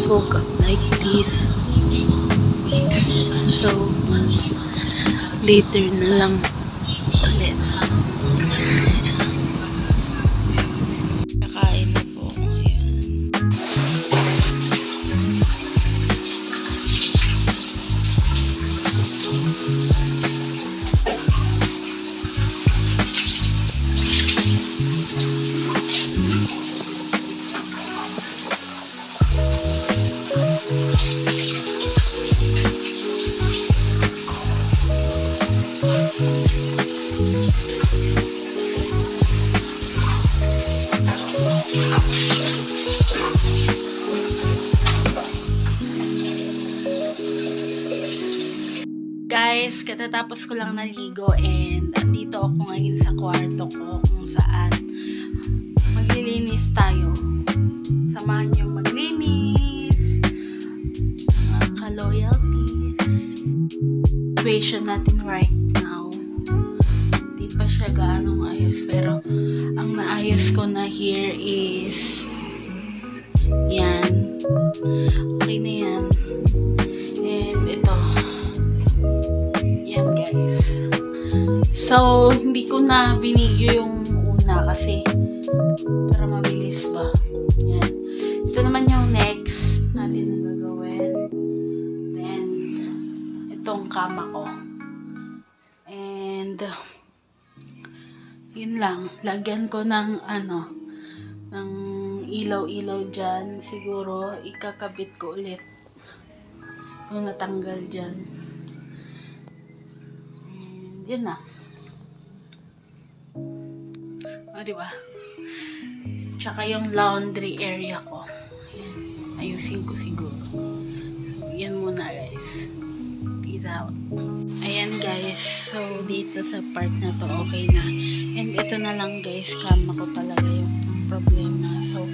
woke up like this. So, later na lang ulit. Kakain na po ako ngayon. Guys, katatapos ko lang naligo and andito ako ngayon sa kwarto ko kung saan maglilinis tayo. Samahan niyo maglinis, mga ka-loyalties. Situation natin right now, hindi pa siya gaanong ayos, pero ang naayos ko na here is yan. Okay na yan. And ito. Yan guys. So, hindi ko na binigyo yung una kasi para mabilis ba. Yan. Ito naman yung next natin na gagawin. Then, itong kama ko. And, yun lang. Lagyan ko ng ng ilaw-ilaw dyan. Siguro, ikakabit ko ulit yung natanggal dyan. Yun na. O, diba? Tsaka yung laundry area ko. Ayan. Ayusin ko siguro. So, yan muna guys. Peace out. Ayan guys. So, dito sa part na to, okay na. And ito na lang guys, kama ko talaga yung problema. So,